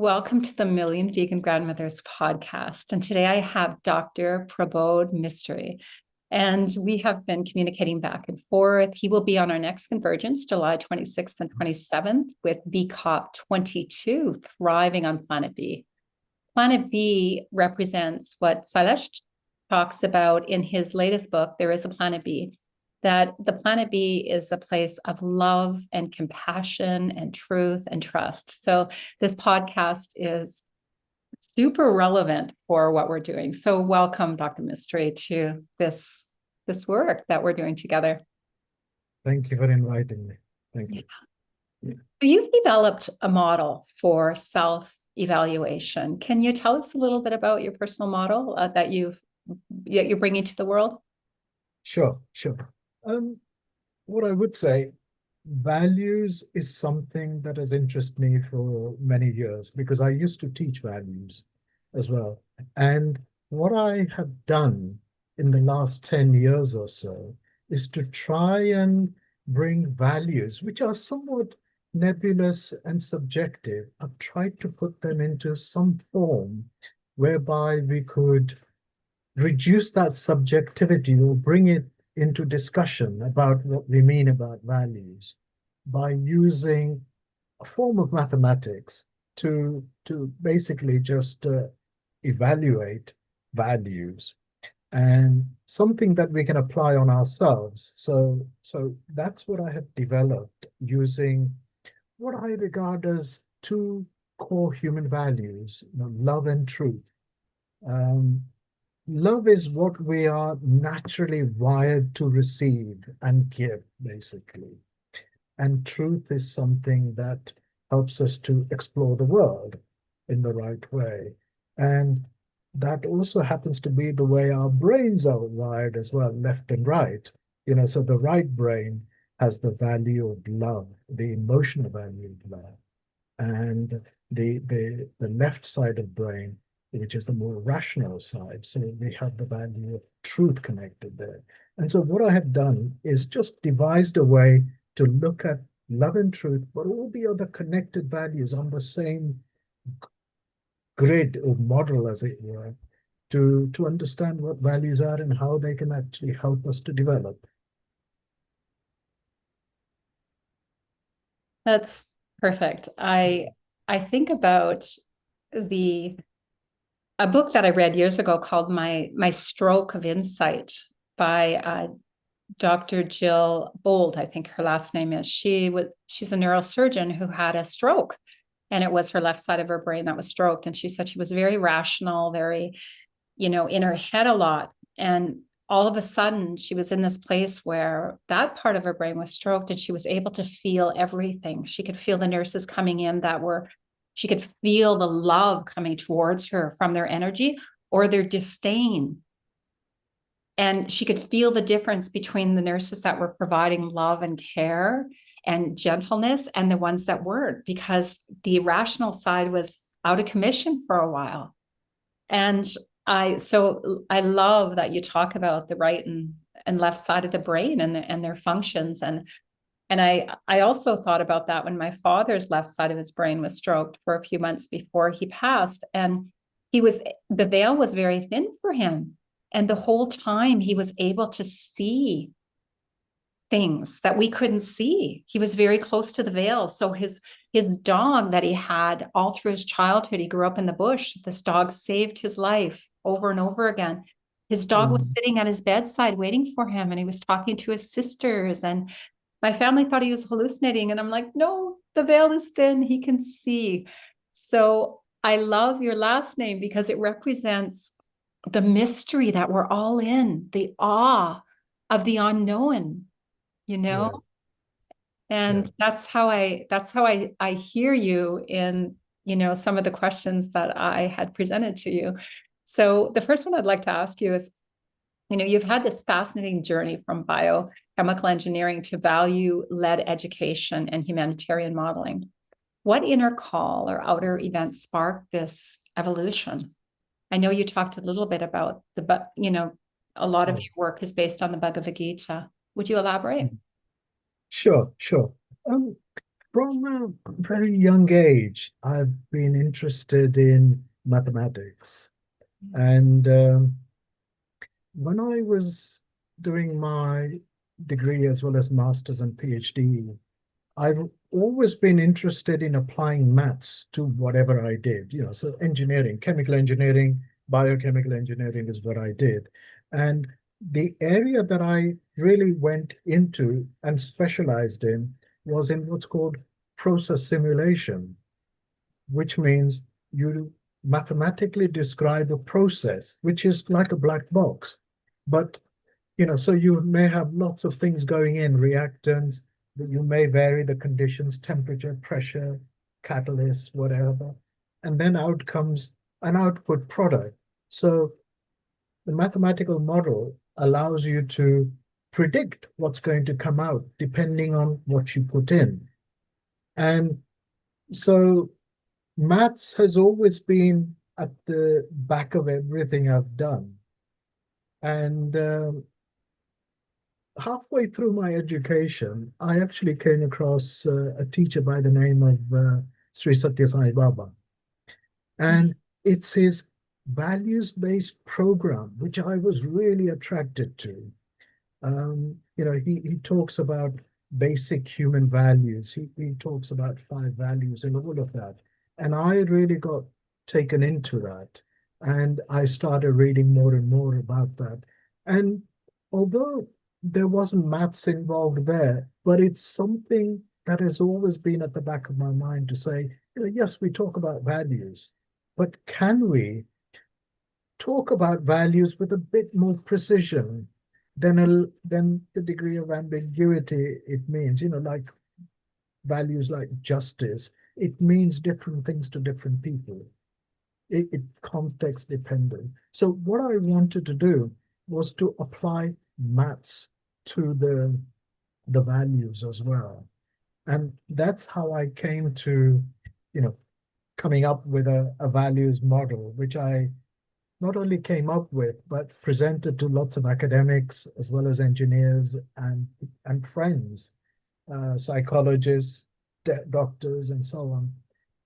Welcome to the Million Vegan Grandmothers podcast. And today I have Dr. Prabodh Mistry. And we have been communicating back and forth. He will be on our next convergence, July 26th and 27th, with BCOP 22, Thriving on Planet B. Planet B represents what Sailesh talks about in his latest book, There is a Planet B, that the Planet B is a place of love and compassion and truth and trust. So this podcast is super relevant for what we're doing. So welcome, Dr. Mistry, to this work that we're doing together. Thank you for inviting me. Thank you. Yeah. You've developed a model for self-evaluation. Can you tell us a little bit about your personal model that you're bringing to the world? Sure. What I would say, values is something that has interested me for many years because I used to teach values as well. And what I have done in the last 10 years or so is to try and bring values, which are somewhat nebulous and subjective. I've tried to put them into some form whereby we could reduce that subjectivity or bring it into discussion about what we mean about values by using a form of mathematics to basically just evaluate values and something that we can apply on ourselves. So that's what I have developed using what I regard as two core human values, love and truth. Love is what we are naturally wired to receive and give, basically. And truth is something that helps us to explore the world in the right way. And that also happens to be the way our brains are wired as well, left and right. So the right brain has the value of love, the emotional value of love. And the left side of brain, which is the more rational side. So we have the value of truth connected there. And so what I have done is just devised a way to look at love and truth, but all the other connected values on the same grid or model, as it were, to understand what values are and how they can actually help us to develop. That's perfect. I think about a book that I read years ago called My Stroke of Insight by Dr. Jill Bold, I think her last name is. She's a neurosurgeon who had a stroke, and it was her left side of her brain that was stroked. And she said she was very rational, very, in her head a lot. And all of a sudden, she was in this place where that part of her brain was stroked, and she was able to feel everything. She could feel the nurses coming in she could feel the love coming towards her from their energy or their disdain. And she could feel the difference between the nurses that were providing love and care and gentleness and the ones that weren't, because the rational side was out of commission for a while. And I love that you talk about the right and left side of the brain and their functions. And I also thought about that when my father's left side of his brain was stroked for a few months before he passed. And the veil was very thin for him. And the whole time he was able to see things that we couldn't see. He was very close to the veil. So his dog that he had all through his childhood, he grew up in the bush. This dog saved his life over and over again. His dog was sitting at his bedside waiting for him, and he was talking to his sisters. And my family thought he was hallucinating. And I'm like, no, the veil is thin. He can see. So I love your last name because it represents the mystery that we're all in, the awe of the unknown, Yeah. And Yeah. that's how I hear you in, some of the questions that I had presented to you. So the first one I'd like to ask you is, you've had this fascinating journey from biochemical engineering to value-led education and humanitarian modeling. What inner call or outer event sparked this evolution? I know you talked a little bit about a lot of your work is based on the Bhagavad Gita. Would you elaborate? Sure. From a very young age, I've been interested in mathematics. And when I was doing my degree as well as master's and PhD, I've always been interested in applying maths to whatever I did. So engineering, chemical engineering, biochemical engineering is what I did. And the area that I really went into and specialized in was in what's called process simulation, which means you mathematically describe a process, which is like a black box. But so you may have lots of things going in, reactants, that you may vary the conditions, temperature, pressure, catalysts, whatever, and then out comes an output product. So the mathematical model allows you to predict what's going to come out depending on what you put in. And so maths has always been at the back of everything I've done. And halfway through my education, I actually came across a teacher by the name of Sri Satya Sai Baba. And it's his values-based program, which I was really attracted to. He talks about basic human values. He talks about 5 values and all of that. And I really got taken into that. And I started reading more and more about that. And although there wasn't maths involved there, but it's something that has always been at the back of my mind to say, yes, we talk about values, but can we talk about values with a bit more precision than the degree of ambiguity it means? Like values like justice, it means different things to different people. It context dependent. So what I wanted to do was to apply maths to the values as well. And that's how I came to, you know, coming up with a values model, which I not only came up with, but presented to lots of academics as well as engineers and friends, psychologists, doctors, and so on.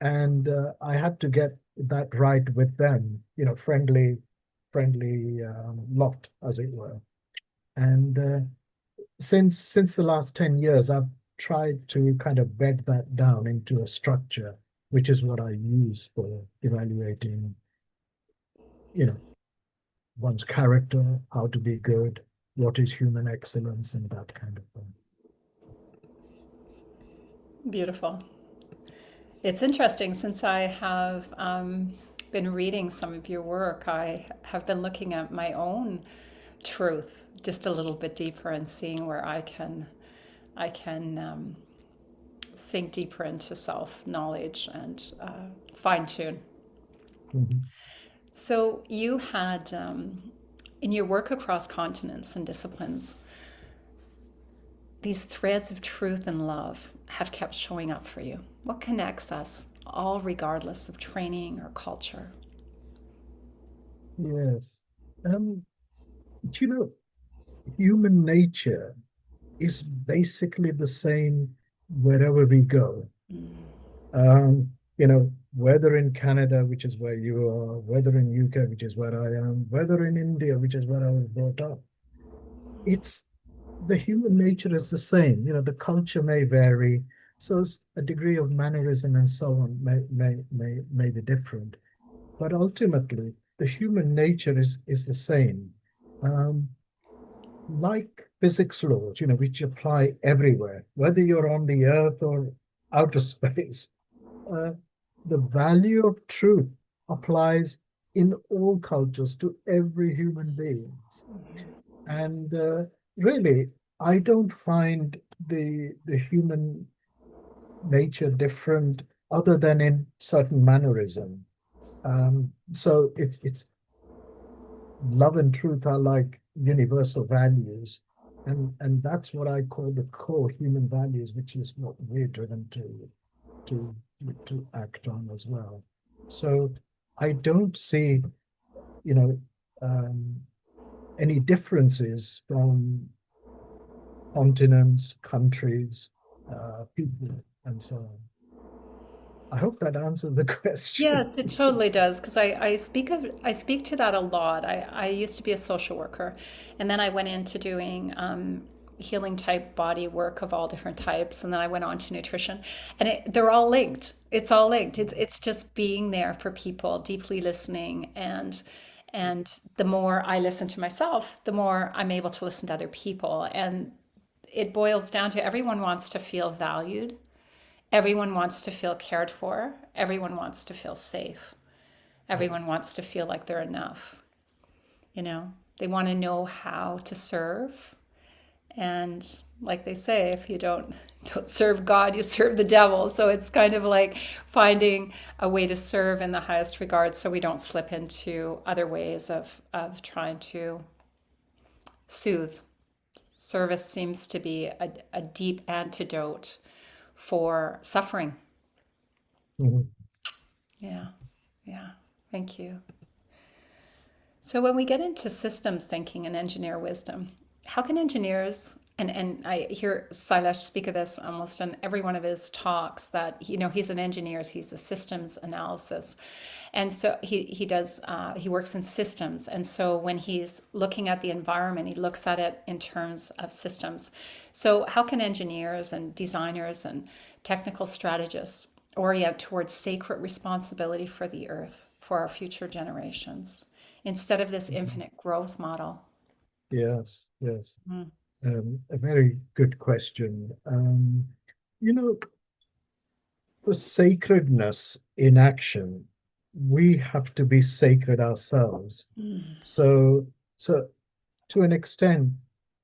And I had to get that right with them, friendly lot, as it were. And since the last 10 years, I've tried to kind of bed that down into a structure, which is what I use for evaluating, you know, one's character, how to be good, what is human excellence, and that kind of thing. Beautiful. It's interesting since I have been reading some of your work, I have been looking at my own truth just a little bit deeper and seeing where I can sink deeper into self knowledge and fine tune. Mhm. So you had in your work across continents and disciplines, these threads of truth and love have kept showing up for you. What connects us all, regardless of training or culture? Yes. Do you know, human nature is basically the same wherever we go. Whether in Canada, which is where you are, whether in UK, which is where I am, whether in India, which is where I was brought up, it's the human nature is the same. The culture may vary, so a degree of mannerism and so on may be different, but ultimately the human nature is the same. Um, like physics laws, which apply everywhere, whether you're on the earth or outer space. Uh, the value of truth applies in all cultures to every human being. And really, I don't find the human nature different other than in certain mannerism. So it's love and truth are like universal values, and that's what I call the core human values, which is what we're driven to to act on as well. So I don't see, you know, um, any differences from continents, countries, people. and so on. I hope that answers the question. Yes, it totally does. Because I speak to that a lot. I used to be a social worker, and then I went into doing healing type body work of all different types, and then I went on to nutrition, and they're all linked. It's all linked. It's just being there for people, deeply listening, and the more I listen to myself, the more I'm able to listen to other people, and it boils down to everyone wants to feel valued. Everyone wants to feel cared for. Everyone wants to feel safe. Everyone wants to feel like they're enough. You know, they want to know how to serve. And like they say, if you don't serve God, you serve the devil. So it's kind of like finding a way to serve in the highest regard so we don't slip into other ways of trying to soothe. Service seems to be a deep antidote for suffering. Mhm. Yeah. Yeah. Thank you. So when we get into systems thinking and engineer wisdom, how can engineers and I hear Silesh speak of this almost in every one of his talks that he's an engineer, he's a systems analysis, and so he does he works in systems, and so when he's looking at the environment, he looks at it in terms of systems. So how can engineers and designers and technical strategists orient towards sacred responsibility for the earth, for our future generations, instead of this infinite growth model? Yes, yes. Mm. A very good question. You know, for sacredness in action, we have to be sacred ourselves. Mm. So, so to an extent,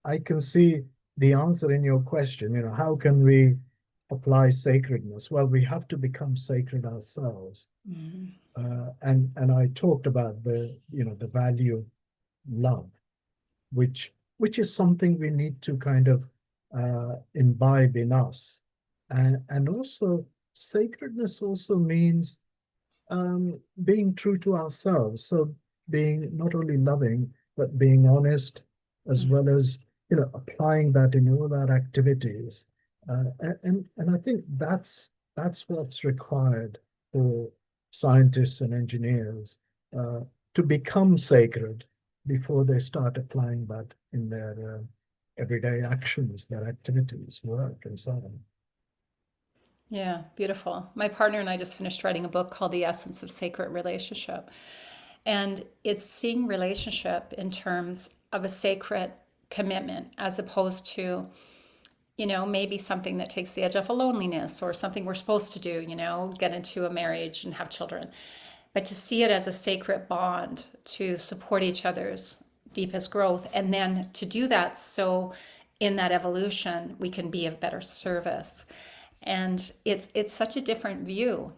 I can see the answer in your question. How can we apply sacredness? Well, we have to become sacred ourselves. Mm. And I talked about the value of love, which is something we need to kind of imbibe in us. And also sacredness also means being true to ourselves. So being not only loving, but being honest, as Mm. well as applying that in all our activities. And I think that's what's required for scientists and engineers uh, to become sacred before they start applying that in their everyday actions, their activities, work, and so on. Yeah, beautiful. My partner and I just finished writing a book called The Essence of Sacred Relationship. And it's seeing relationship in terms of a sacred commitment as opposed to, maybe something that takes the edge off a loneliness or something we're supposed to do, get into a marriage and have children. But to see it as a sacred bond to support each other's deepest growth. And then to do that so in that evolution, we can be of better service. And it's such a different view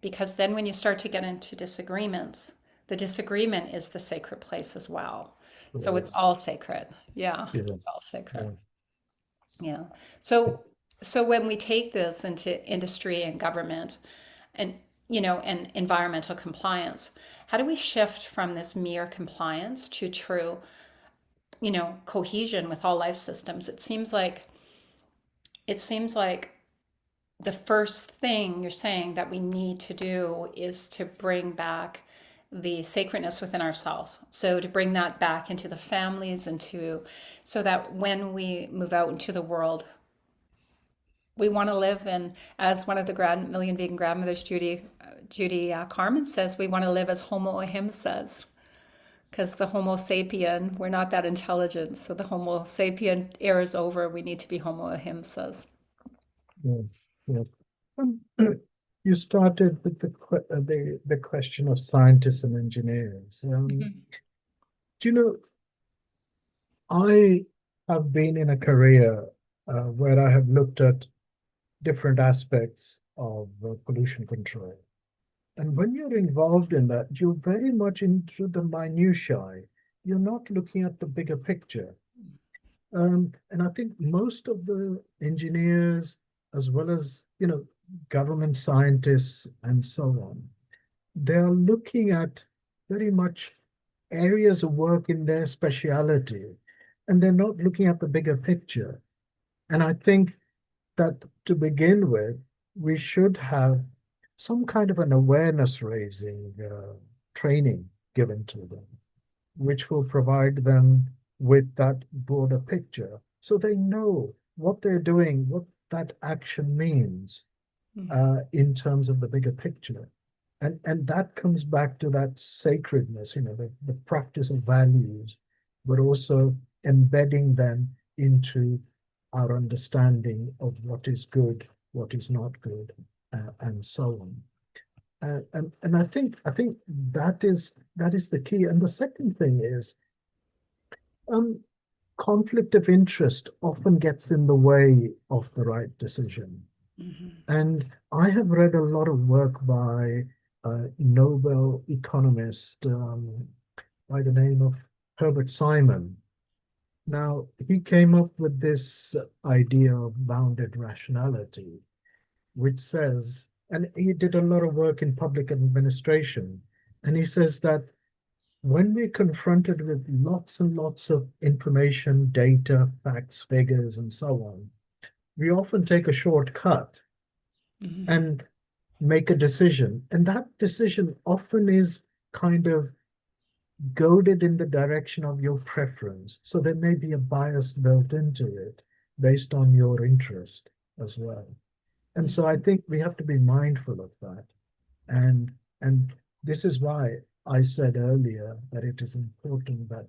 because then when you start to get into disagreements, the disagreement is the sacred place as well. So it's Yes. all sacred. Yeah, Yeah. it's all sacred. Yeah. Yeah. So when we take this into industry and government and and environmental compliance, how do we shift from this mere compliance to true, cohesion with all life systems? It seems like the first thing you're saying that we need to do is to bring back the sacredness within ourselves. So to bring that back into the families and so that when we move out into the world, we want to live in, as one of the million vegan grandmothers, Judy Carmen says, we want to live as Homo ahimsas, because the Homo sapien, we're not that intelligent. So the Homo sapien era is over. We need to be Homo ahimsas. Yes, yes. Um, you started with the question of scientists and engineers. Mhm. Do you know, I have been in a career where I have looked at different aspects of pollution control. And when you're involved in that, you're very much into the minutiae. You're not looking at the bigger picture. And I think most of the engineers, as well as government scientists and so on, they are looking at very much areas of work in their speciality, and they're not looking at the bigger picture. And I think that to begin with, we should have some kind of an awareness raising training given to them, which will provide them with that broader picture so they know what they're doing, what that action means in terms of the bigger picture. And that comes back to that sacredness, the practice of values, but also embedding them into our understanding of what is good, what is not good, and so on. And I think that is the key. And the second thing is um, conflict of interest often gets in the way of the right decision. And I have read a lot of work by a Nobel economist by the name of Herbert Simon. Now, he came up with this idea of bounded rationality, which says, and he did a lot of work in public administration, and he says that when we're confronted with lots and lots of information, data, facts, figures, and so on, we often take a shortcut and make a decision. And that decision often is kind of goaded in the direction of your preference. So there may be a bias built into it based on your interest as well. And so I think we have to be mindful of that. And this is why I said earlier that it is important that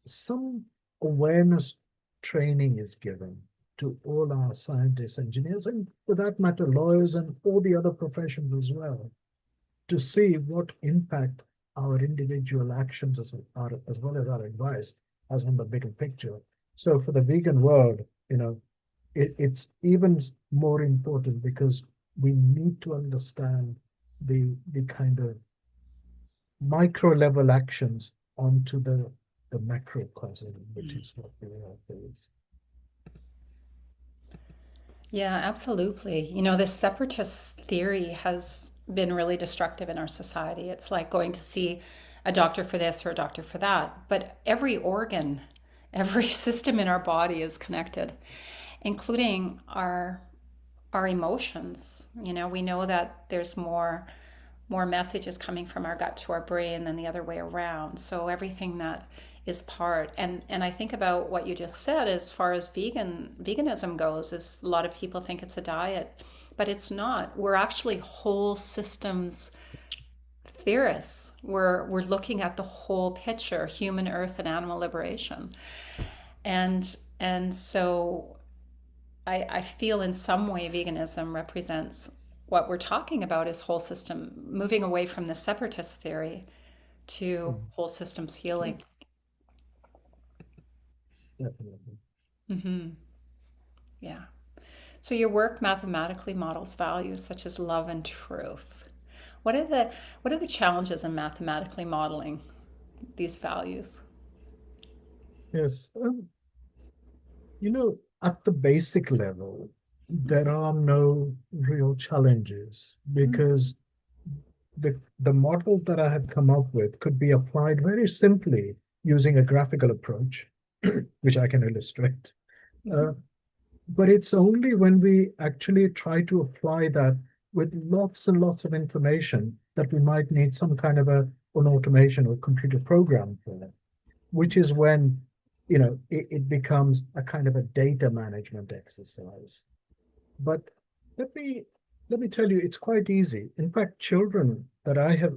some awareness training is given to all our scientists, engineers, and for that matter, lawyers and all the other professions as well, to see what impact our individual actions as well as our advice has on the bigger picture. So for the vegan world, it's even more important because we need to understand the kind of micro level actions onto the macrocosm, which is what the earth is. Yeah, absolutely. This separatist theory has been really destructive in our society. It's like going to see a doctor for this or a doctor for that. But every organ, every system in our body is connected, including our emotions. We know that there's more messages coming from our gut to our brain than the other way around. So everything that is part and I think about what you just said as far as veganism goes is a lot of people think it's a diet, but it's not. We're actually whole systems theorists. We're looking at the whole picture, human, earth, and animal liberation. And so I feel in some way veganism represents what we're talking about is whole system, moving away from the separatist theory to Mm, whole systems healing. definitely. Hmm. Yeah. So your work mathematically models values such as love and truth. What are the challenges in mathematically modeling these values? Yes. At the basic level, there are no real challenges because the model that I had come up with could be applied very simply using a graphical approach, which I can illustrate. Mm-hmm. Uh, but it's only when we actually try to apply that with lots and lots of information that we might need some kind of an automation or computer program for that, which is when it becomes a kind of a data management exercise. But let me let me tell you, it's quite easy. In fact, children that I have,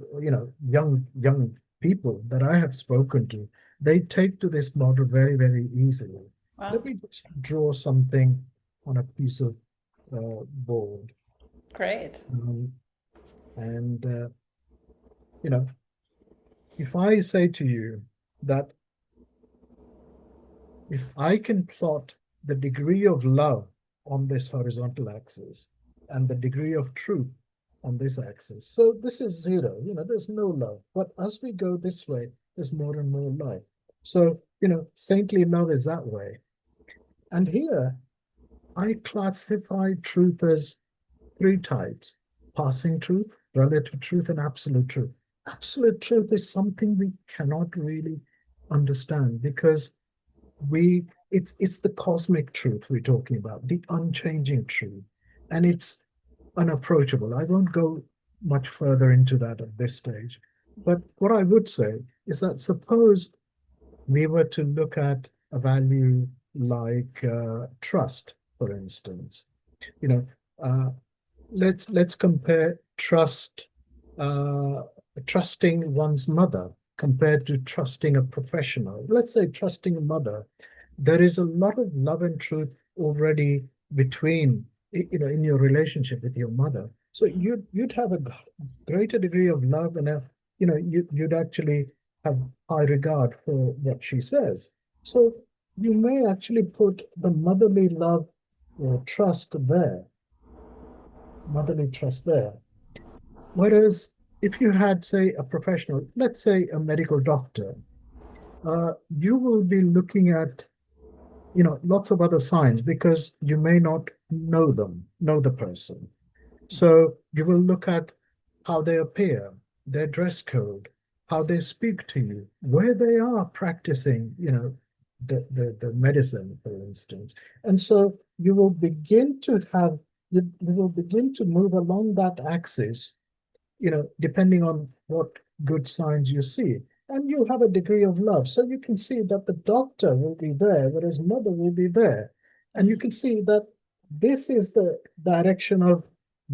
young people that I have spoken to, they take to this model very, very easily. Let Wow, me just draw something on a piece of board. great. Um, and you know, if I say to you that if I can plot the degree of love on this horizontal axis and the degree of truth on this axis, so this is zero, there's no love. But as we go this way, there's more and more love. So, saintly love is that way. And here I classify truth as three types: passing truth, relative truth, and absolute truth. Absolute truth is something we cannot really understand because it's the cosmic truth we're talking about, the unchanging truth. And unapproachable. I won't go much further into that at this stage. But what I would say is that suppose we were to look at a value like trust, for instance, you know, uh, let's compare uh, trusting one's mother compared to trusting a professional. Let's say trusting a mother. There is a lot of love and truth already between, in your relationship with your mother. So you'd have a greater degree of love and you'd actually have high regard for what she says. So you may actually put the motherly love or trust there, motherly trust there. Whereas if you had, say, a professional, let's say a medical doctor, you will be looking at, lots of other signs because you may not know the person. So you will look at how they appear, their dress code, how they speak to you, where they are practicing, the medicine, for instance. And so you will begin to move along that axis, depending on what good signs you see. And you have a degree of love. So you can see that the doctor will be there, whereas mother will be there. And you can see that this is the direction of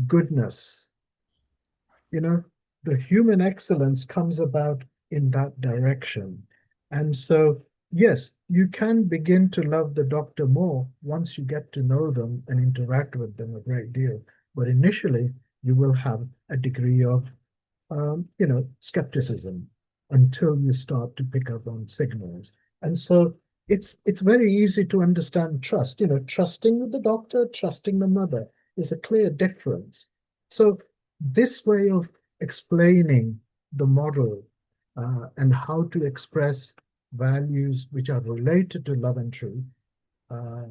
goodness. The human excellence comes about in that direction. And so, yes, you can begin to love the doctor more once you get to know them and interact with them a great deal. But initially, you will have a degree of skepticism until you start to pick up on signals. And so it's very easy to understand trust. Trusting the doctor, trusting the mother is a clear difference. So this way of explaining the model and how to express values which are related to love and truth uh,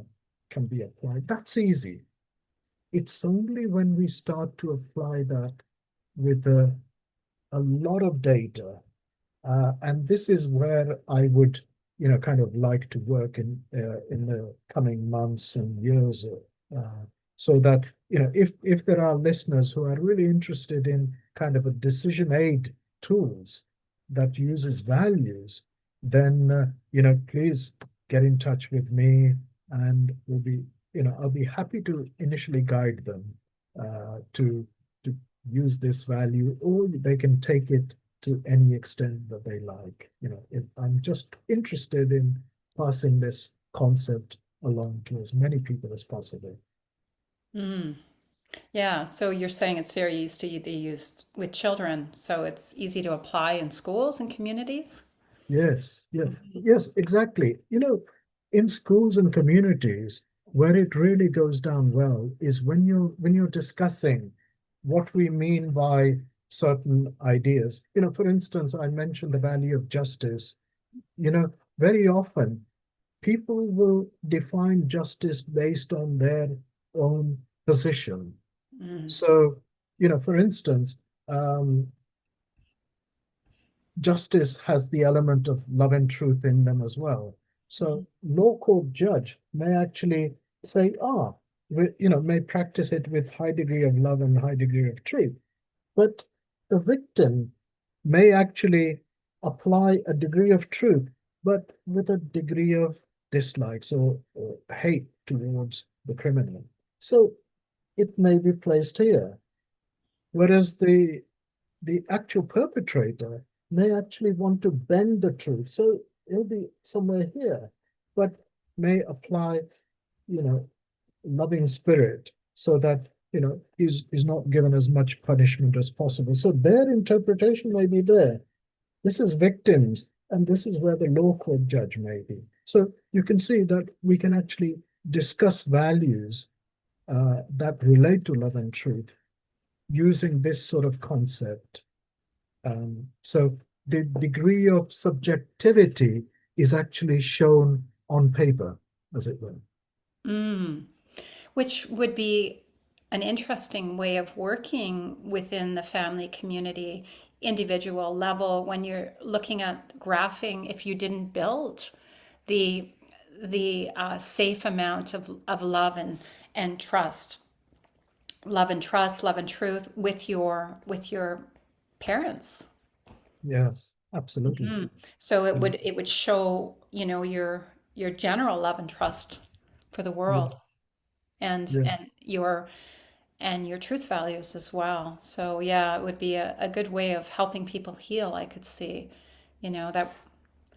can be applied. That's easy. It's only when we start to apply that with a lot of data. And this is where I would, kind of like to work in the coming months and years, so that if there are listeners who are really interested in kind of a decision aid tools that uses values, then please get in touch with me, and I'll be happy to initially guide them to use this value, or they can take it to any extent that they like. I'm just interested in passing this concept along to as many people as possible. Mm. Yeah, so you're saying it's very easy to be used with children, so it's easy to apply in schools and communities? Yes, yes, yes, exactly. In schools and communities, where it really goes down well is when you're discussing what we mean by certain ideas. For instance, I mentioned the value of justice. Very often people will define justice based on their own position. Mm. So, for instance, um, justice has the element of love and truth in them as well. So, law court judge may actually say, may practice it with high degree of love and high degree of truth. But the victim may actually apply a degree of truth, but with a degree of dislikes or hate towards the criminal. So it may be placed here. Whereas the actual perpetrator may actually want to bend the truth. So it'll be somewhere here, but may apply, you know, loving spirit so that, he's not given as much punishment as possible. So their interpretation may be there. This is victims, and this is where the law court judge may be. So you can see that we can actually discuss values that relate to love and truth using this sort of concept. So the degree of subjectivity is actually shown on paper, as it were. Mm. Which would be an interesting way of working within the family community, individual level, when you're looking at graphing, if you didn't build the safe amount of love and trust love and trust, love and truth with your parents. Yes, absolutely. Mhm. So You know, it would show, your general love and trust for the yeah, world, and yeah, your truth values as well. So yeah, it would be a good way of helping people heal, I could see. That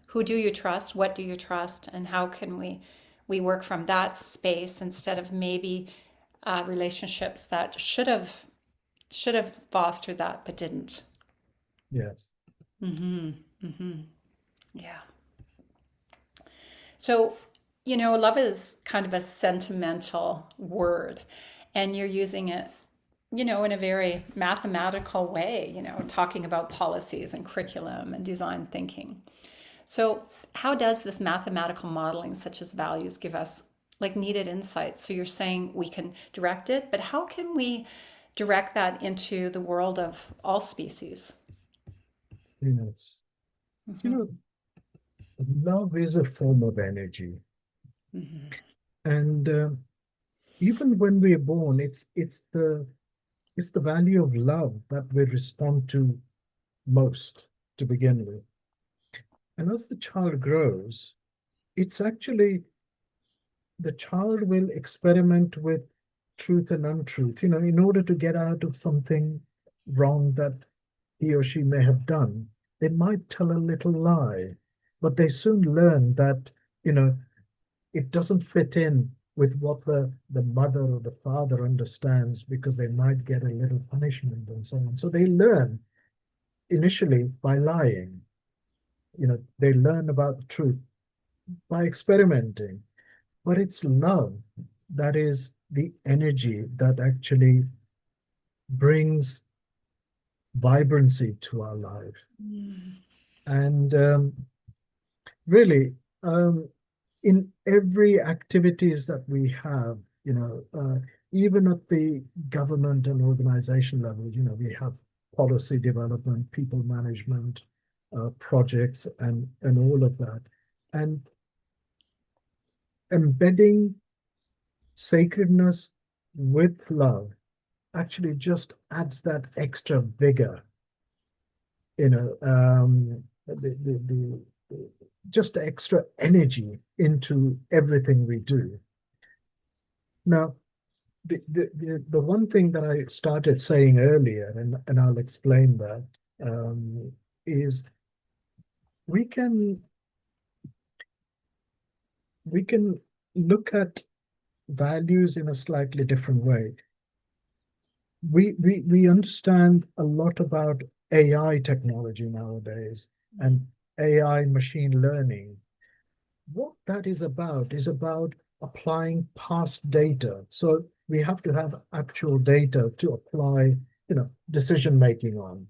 who do you trust? What do you trust? And how can we work from that space instead of maybe relationships that should have fostered that but didn't. yes. Mm-hmm. Mm-hmm. Yeah. So, love is kind of a sentimental word, and you're using it, in a very mathematical way, talking about policies and curriculum and design thinking. So, how does this mathematical modeling, such as values, give us like needed insights? So, you're saying we can direct it, but how can we direct that into the world of all species? Yes. You Hmm. know, love is a form of energy. Hmm. And even when we are born, it's the value of love that we respond to most to begin with. And as the child grows, it's actually the child will experiment with truth and untruth, in order to get out of something wrong that he or she may have done. They might tell a little lie, but they soon learn that, you know, it doesn't fit in with what the mother or the father understands because they might get a little punishment and so on. So they learn initially by lying. They learn about the truth by experimenting. But it's love that is the energy that actually brings vibrancy to our life. And really, in every activities that we have, even at the government and organization level, we have policy development, people management, projects, and all of that. And embedding sacredness with love actually just adds that extra vigor, just extra energy into everything we do. Now, the one thing that I started saying earlier, and I'll explain that, is we can we can look at values in a slightly different way. We understand a lot about AI technology nowadays and AI machine learning. What that is about applying past data. So we have to have actual data to apply, decision making on.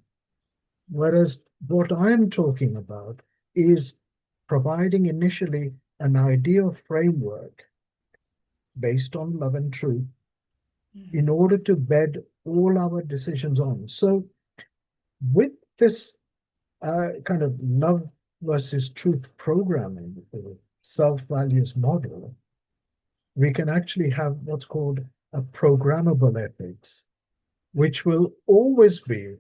Whereas what I'm talking about is providing initially an ideal framework based on love and truth in order to bed all our decisions on. So with this kind of love versus truth programming, the self-values model, we can actually have what's called a programmable ethics, which will always be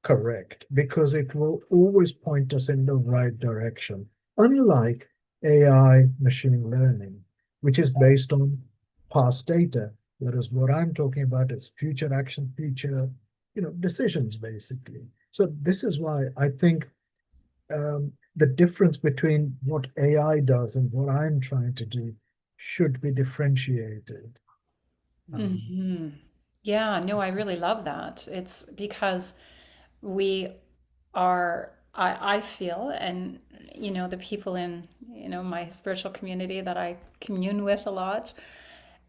correct because it will always point us in the right direction, unlike AI machine learning, which is based on past data. Whereas what I'm talking about is future action, future, decisions basically. So this is why I think the difference between what AI does and what I'm trying to do should be differentiated. Um, Hmm. Yeah, no, I really love that. It's because we I feel, and the people in, my spiritual community that I commune with a lot,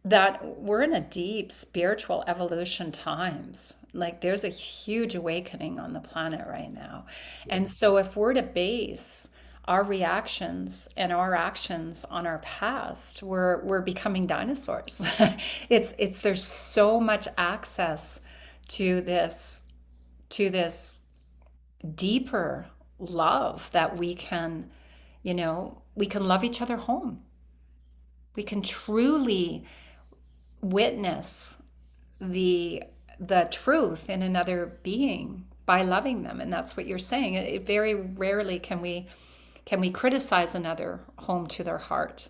that we're in a deep spiritual evolution times. Like there's a huge awakening on the planet right now. And so if we're to base our reactions and our actions on our past, we're becoming dinosaurs. It's there's so much access to this deeper love that we can love each other home. We can truly witness the the truth in another being by loving them. And that's what you're saying. It very rarely can we criticize another home to their heart.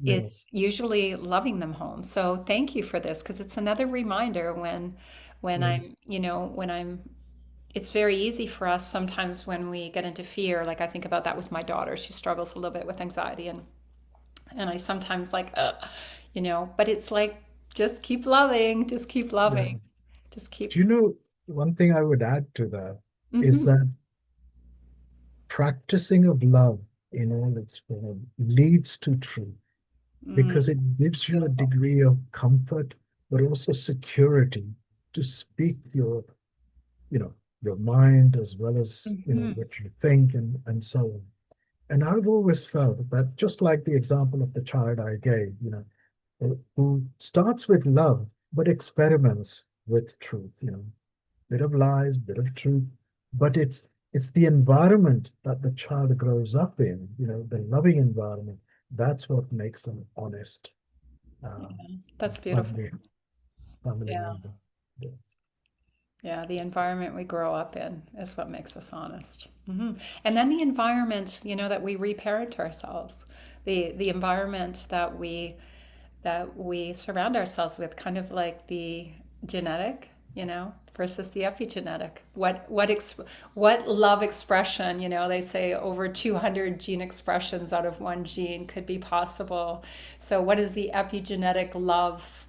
Yeah, It's usually loving them home. So thank you for this, because it's another reminder when yeah, I'm, when I'm it's very easy for us sometimes when we get into fear. Like I think about that with my daughter. She struggles a little bit with anxiety, and I sometimes like, but it's like, just keep loving, just keep yeah. loving, just Do keep. you know one thing I would add to that is Mhm. that practicing of love in all its form leads to truth Mm, because it gives you a beautiful. degree of comfort, but also security to speak you know, your mind as well as, Hmm. what you think and so on. And I've always felt that just like the example of the child I gave, who starts with love, but experiments with truth, bit of lies, bit of truth, but it's the environment that the child grows up in, the loving environment. That's what makes them honest, uh, Yeah, that's beautiful. family Yeah. member. Yes. Yeah, the environment we grow up in is what makes us honest. And then the environment, that we reparent ourselves, the environment that we surround ourselves with, kind of like the genetic, versus the epigenetic. What love expression, they say over 200 gene expressions out of one gene could be possible. So what is the epigenetic love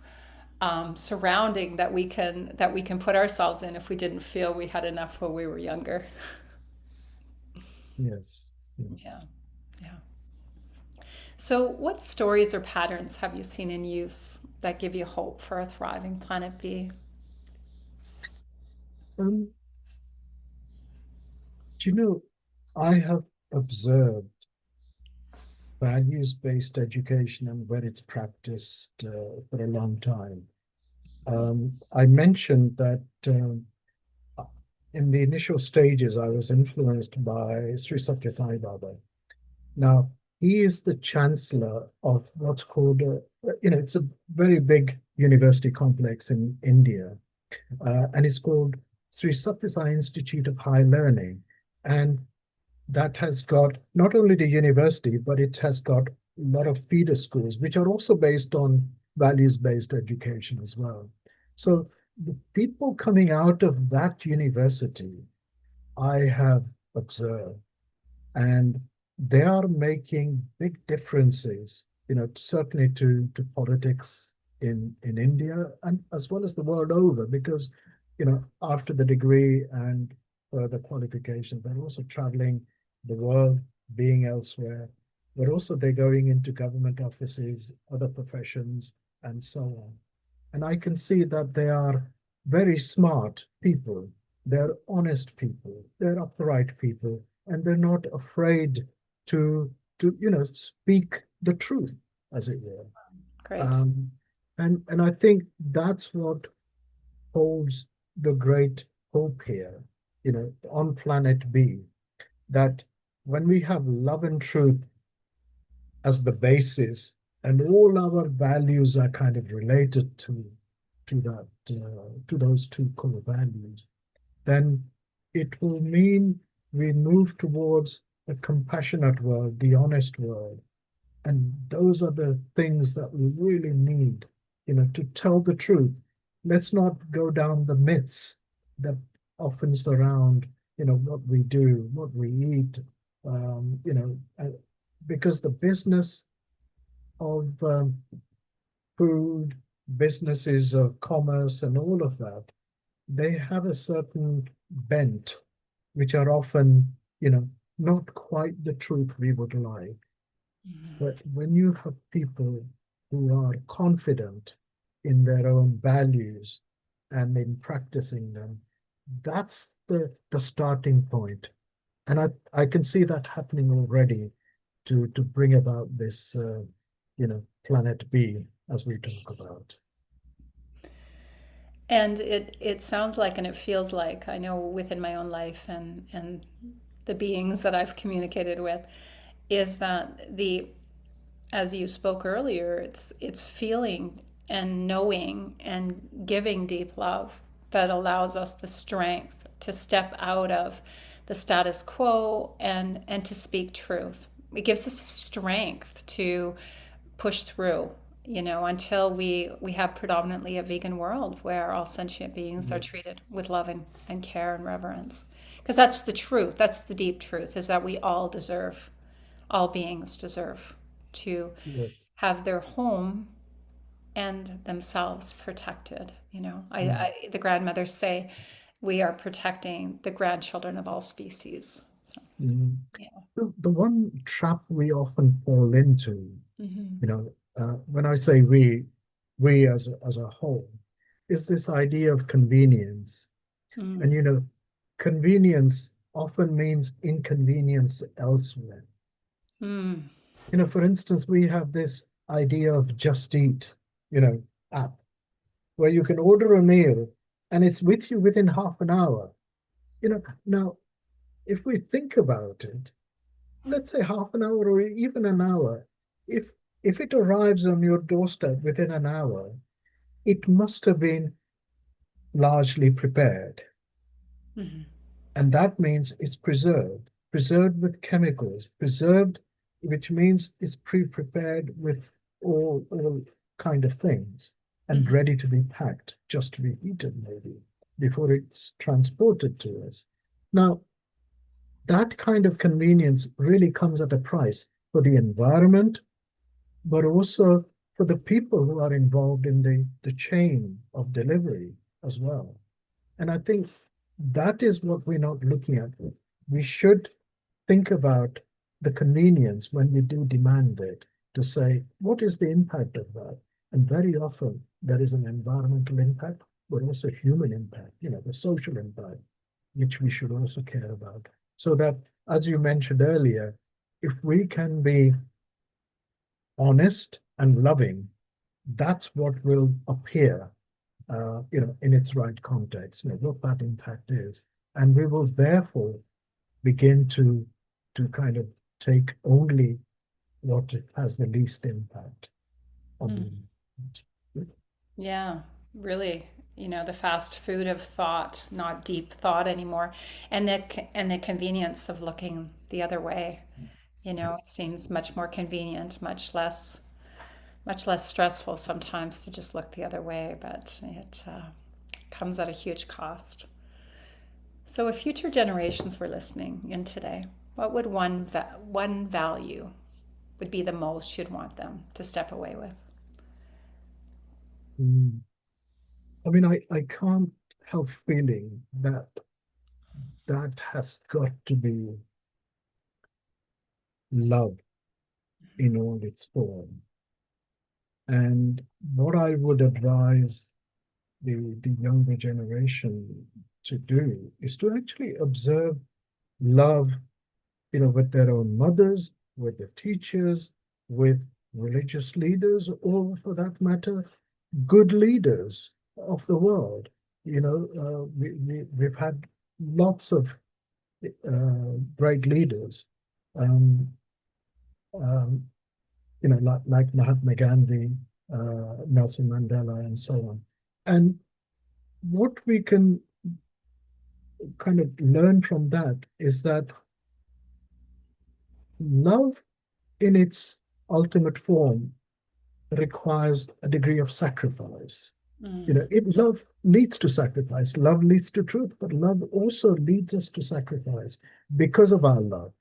surrounding that we can put ourselves in if we didn't feel we had enough when we were younger? Yes. Yeah. Yeah, yeah. So, what stories or patterns have you seen in use that give you hope for a thriving planet B? Um, do you know, I have observed values-based education and where it's practiced for a long time. I mentioned that in the initial stages, I was influenced by Sri Satya Sai Baba. Now, he is the chancellor of what's called, it's a very big university complex in India, and it's called Sri Satya Sai Institute of High Learning. And that has got not only the university, but it has got a lot of feeder schools, which are also based on values-based education as well. So the people coming out of that university, I have observed, and they are making big differences, certainly to politics in India and as well as the world over, because after the degree and further qualification, they're also traveling the world, being elsewhere, but also they're going into government offices, other professions, and so on. And I can see that they are very smart people. They're honest people. They're upright people, and they're not afraid to speak the truth, as it were. Great. Um, and I think that's what holds the great hope here, on planet B, that when we have love and truth as the basis, and all our values are kind of related to that to those two core values, then it will mean we move towards a compassionate world, the honest world. And those are the things that we really need, to tell the truth. Let's not go down the myths that often surround, what we do, what we eat, because the business of food, businesses of commerce, and all of that, they have a certain bent, which are often, not quite the truth we would like. But when you have people who are confident in their own values and in practicing them, that's the starting point. And I can see that happening already to bring about this, planet B, as we talk about. And it sounds like, and it feels like, I know within my own life and the beings that I've communicated with, is that, the as you spoke earlier, it's feeling and knowing and giving deep love that allows us the strength to step out of the status quo and to speak truth. It gives us strength to push through, until we have predominantly a vegan world where all sentient beings are treated with love and care and reverence. Because that's the truth. That's the deep truth, is that we all beings deserve to Yes. have their home and themselves protected. Mm. The grandmothers say we are protecting the grandchildren of all species. So, Mm. yeah. The one trap we often fall into, Mm-hmm. when I say we as a whole, is this idea of convenience. And Mm. convenience often means inconvenience elsewhere. Mm. For instance, we have this idea of Just Eat, app, where you can order a meal and it's with you within half an hour. Now, if we think about it, let's say half an hour or even an hour, if if it arrives on your doorstep within an hour, it must have been largely prepared. Mm-hmm. And that means it's preserved with chemicals, preserved, which means it's pre-prepared with all kind of things and Mm-hmm. ready to be packed, just to be eaten maybe, before it's transported to us. Now, that kind of convenience really comes at a price for the environment, but also for the people who are involved in the chain of delivery as well. And I think that is what we're not looking at. We should think about the convenience when we do demand it, to say, what is the impact of that? And very often there is an environmental impact, but also human impact, the social impact, which we should also care about. So that, as you mentioned earlier, if we can be honest and loving, that's what will appear, in its right context, what that impact is. And we will therefore begin to kind of take only what has the least impact on the Mm. environment. Yeah, really. The fast food of thought, not deep thought anymore, and the convenience of looking the other way. It seems much more convenient, much less stressful sometimes to just look the other way, but it comes at a huge cost. So, if future generations were listening in today, what would one value would be the most you'd want them to step away with? Mm. I mean, I can't help feeling that that has got to be love in all its form. And what I would advise the younger generation to do is to actually observe love, with their own mothers, with the teachers, with religious leaders, or for that matter, good leaders of the world. We've had lots of great leaders, um, um, like Mahatma Gandhi, Nelson Mandela, and so on. And what we can kind of learn from that is that love in its ultimate form requires a degree of sacrifice. Mm. Love leads to sacrifice, love leads to truth, but love also leads us to sacrifice because of our love.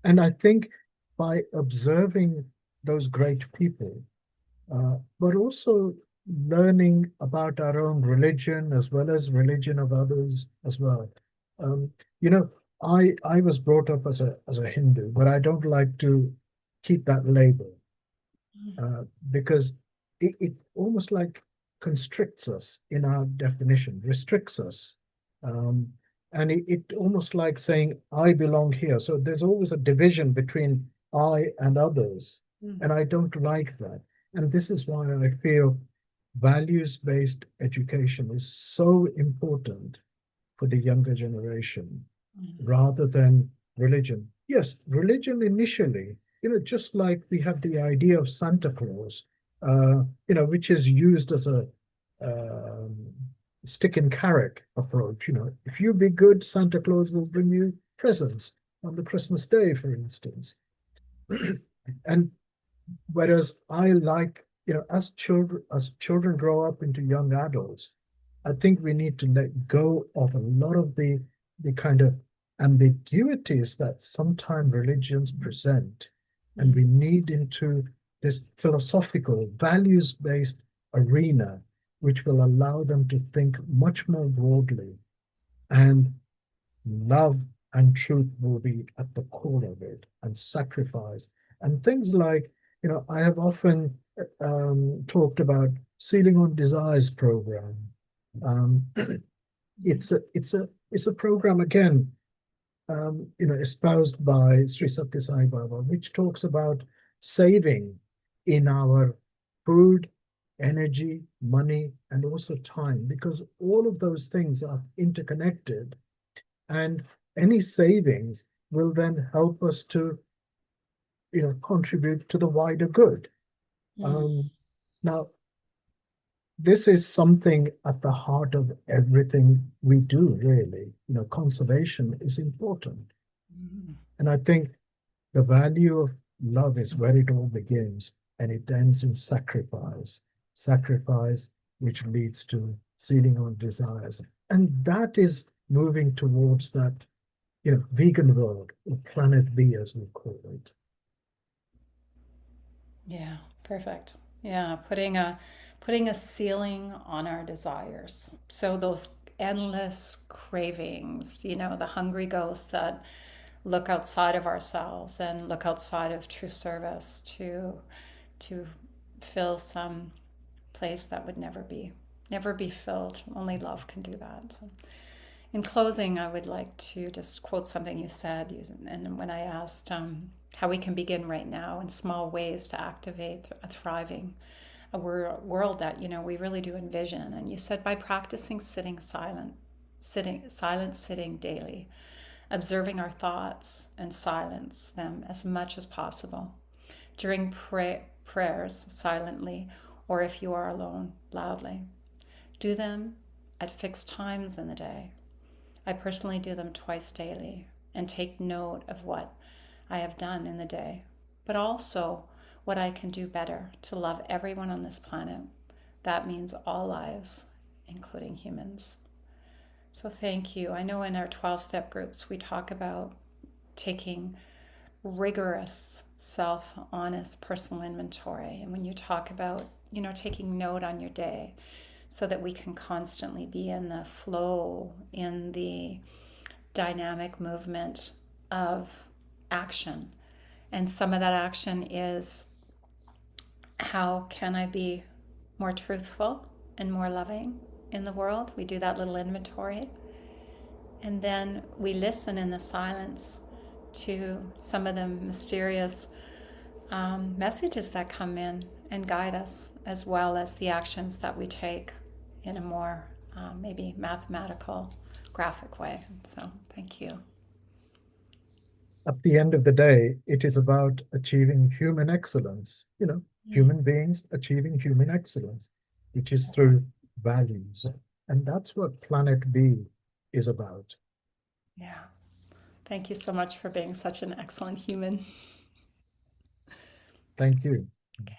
And I think by observing those great people, but also learning about our own religion as well as religion of others as well. Um, you know, I was brought up as a Hindu, but I don't like to keep that label, because it almost like constricts us in our definition, restricts us. Um, and it almost like saying, I belong here. So there's always a division between I and others. Mm. And I don't like that. And this is why I feel values-based education is so important for the younger generation Mm. rather than religion. Yes, religion initially, just like we have the idea of Santa Claus, which is used as a um, stick and carrot approach. If you be good, Santa Claus will bring you presents on the Christmas day, for instance. And whereas I like, as children grow up into young adults, I think we need to let go of a lot of the kind of ambiguities that sometimes religions present, and we need into this philosophical, values-based arena, which will allow them to think much more broadly, and love and truth will be at the core of it, and sacrifice and things like, I have often talked about Sealing on Desires program. um, it's a program, again, espoused by Sri Satya Sai Baba, which talks about saving in our food, energy, money, and also time, because all of those things are interconnected, and any savings will then help us to, contribute to the wider good. Now, this is something at the heart of everything we do, really. Conservation is important. And I think the value of love is where it all begins, and it ends in sacrifice. Sacrifice, which leads to sealing on desires. And that is moving towards that, vegan world, or planet B, as we call it. Yeah, perfect. Yeah, putting a ceiling on our desires. So those endless cravings, the hungry ghosts that look outside of ourselves and look outside of true service to fill some place that would never be filled. Only love can do that. So in closing, I would like to just quote something you said, and when I asked how we can begin right now in small ways to activate a thriving a world that we really do envision, and you said by practicing silent sitting daily, observing our thoughts and silence them as much as possible during prayers silently, or if you are alone, loudly. Do them at fixed times in the day. I personally do them twice daily and take note of what I have done in the day, but also what I can do better to love everyone on this planet. That means all lives, including humans. So thank you. I know in our 12-step groups we talk about taking rigorous, self-honest personal inventory. And when you talk about, taking note on your day so that we can constantly be in the flow, in the dynamic movement of action. And some of that action is, how can I be more truthful and more loving in the world? We do that little inventory. And then we listen in the silence to some of the mysterious messages that come in and guide us, as well as the actions that we take in a more maybe mathematical, graphic way. So thank you. At the end of the day, it is about achieving human excellence, human beings achieving human excellence, which is through values. And that's what Planet B is about. Yeah. Thank you so much for being such an excellent human. Thank you. Okay.